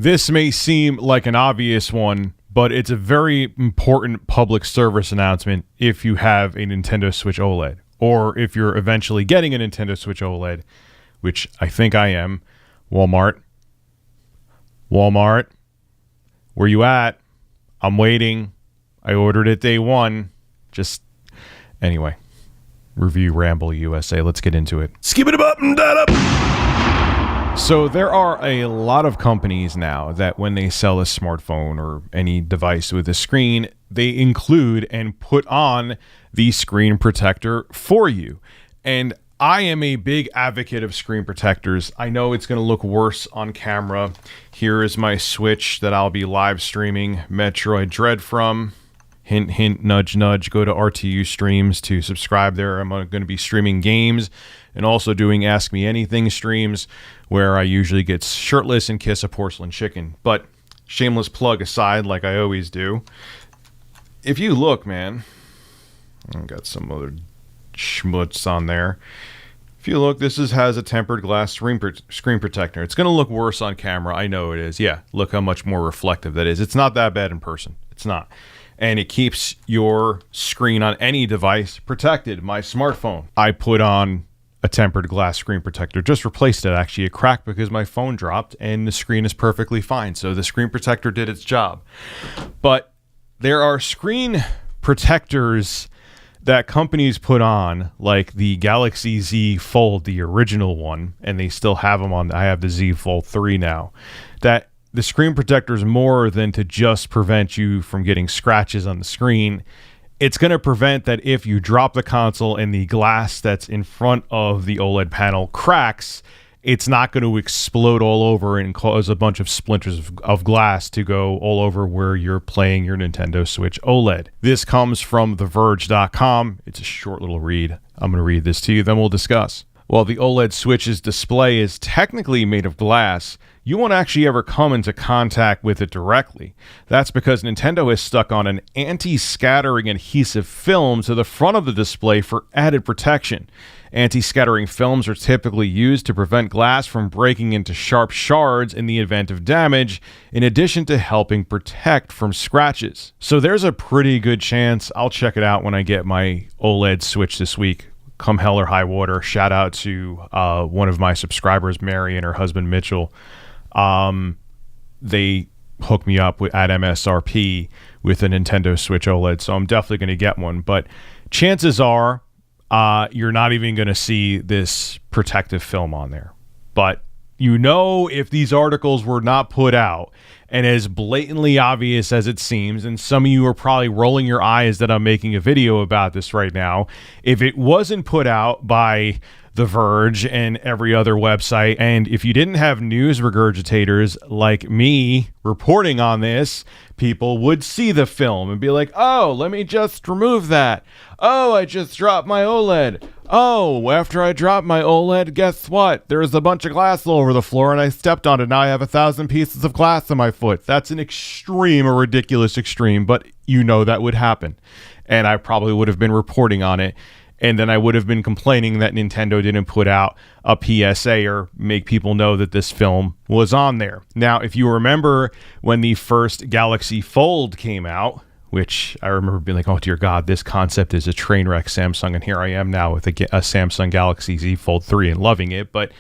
This may seem like an obvious one, but it's a very important public service announcement if you have a Nintendo Switch OLED, or if you're eventually getting a Nintendo Switch OLED, which I think I am. Walmart, where you at? I'm waiting. I ordered it day one. Anyway. Review Ramble USA. Let's get into it. Skip it up and that up. So there are a lot of companies now that when they sell a smartphone or any device with a screen, they include and put on the screen protector for you. And I am a big advocate of screen protectors. I know it's going to look worse on camera. Here is my Switch that I'll be live streaming Metroid Dread from. Hint, hint, nudge, nudge. Go to RTU Streams to subscribe there. I'm going to be streaming games and also doing Ask Me Anything streams where I usually get shirtless and kiss a porcelain chicken. But shameless plug aside, like I always do, if you look, man, I've got some other schmutz on there. If you look, has a tempered glass screen protector. It's going to look worse on camera. I know it is. Yeah, look how much more reflective that is. It's not that bad in person. It's not. And it keeps your screen on any device protected. My smartphone, I put on a tempered glass screen protector. Just replaced it, actually. It cracked because my phone dropped, and the screen is perfectly fine. So the screen protector did its job. But there are screen protectors that companies put on, like the Galaxy Z Fold, the original one, and they still have them on. I have the Z Fold 3 now. That the screen protector is more than to just prevent you from getting scratches on the screen. It's going to prevent that if you drop the console and the glass that's in front of the OLED panel cracks, it's not going to explode all over and cause a bunch of splinters of glass to go all over where you're playing your Nintendo Switch OLED. This comes from TheVerge.com. It's a short little read. I'm going to read this to you, then we'll discuss. While the OLED Switch's display is technically made of glass, you won't actually ever come into contact with it directly. That's because Nintendo has stuck on an anti-scattering adhesive film to the front of the display for added protection. Anti-scattering films are typically used to prevent glass from breaking into sharp shards in the event of damage, in addition to helping protect from scratches. So there's a pretty good chance I'll check it out when I get my OLED Switch this week. Come hell or high water. Shout out to one of my subscribers, Mary, and her husband, Mitchell. They hooked me up at MSRP with a Nintendo Switch OLED, so I'm definitely going to get one. But chances are you're not even going to see this protective film on there. But you know, if these articles were not put out, and as blatantly obvious as it seems, and some of you are probably rolling your eyes that I'm making a video about this right now, if it wasn't put out by The Verge and every other website, and if you didn't have news regurgitators like me reporting on this, people would see the film and be like, oh, let me just remove that. Oh, I just dropped my OLED. Oh, after I dropped my OLED, guess what? There's a bunch of glass all over the floor and I stepped on it. Now I have 1,000 pieces of glass on my foot. That's an extreme, a ridiculous extreme, but you know that would happen. And I probably would have been reporting on it. And then I would have been complaining that Nintendo didn't put out a PSA or make people know that this film was on there. Now, if you remember when the first Galaxy Fold came out, which I remember being like, oh, dear God, this concept is a train wreck, Samsung. And here I am now with a Samsung Galaxy Z Fold 3 and loving it. But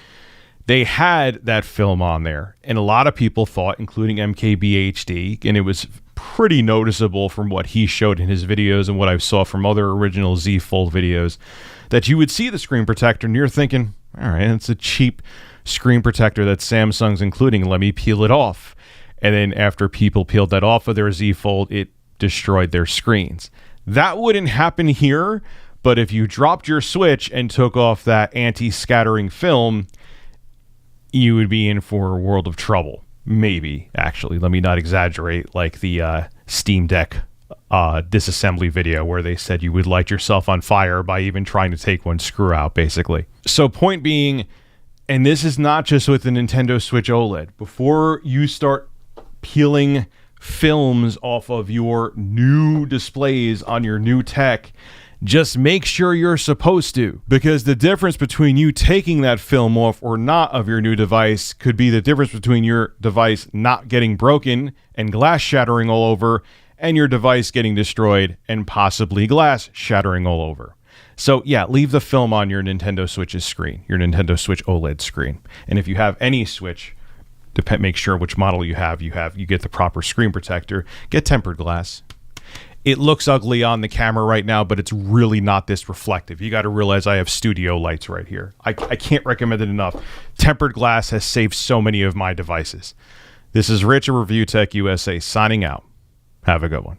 they had that film on there. And a lot of people thought, including MKBHD, and it was pretty noticeable from what he showed in his videos and what I saw from other original Z Fold videos, that you would see the screen protector and you're thinking, all right, it's a cheap screen protector that Samsung's including. Let me peel it off. And then after people peeled that off of their Z Fold, it destroyed their screens. That wouldn't happen here, but if you dropped your Switch and took off that anti-scattering film, you would be in for a world of trouble. Maybe, actually. Let me not exaggerate, like the Steam Deck disassembly video where they said you would light yourself on fire by even trying to take one screw out, basically. So point being, and this is not just with the Nintendo Switch OLED, before you start peeling films off of your new displays on your new tech, Just make sure you're supposed to, because the difference between you taking that film off or not of your new device could be the difference between your device not getting broken and glass shattering all over and your device getting destroyed and possibly glass shattering all over. So yeah, leave the film on your Nintendo Switch's screen, your Nintendo Switch OLED screen. And if you have any Switch, make sure which model you get the proper screen protector. Get tempered glass. It looks ugly on the camera right now, but it's really not this reflective. You got to realize I have studio lights right here. I can't recommend it enough. Tempered glass has saved so many of my devices. This is Rich of Review Tech USA signing out. Have a good one.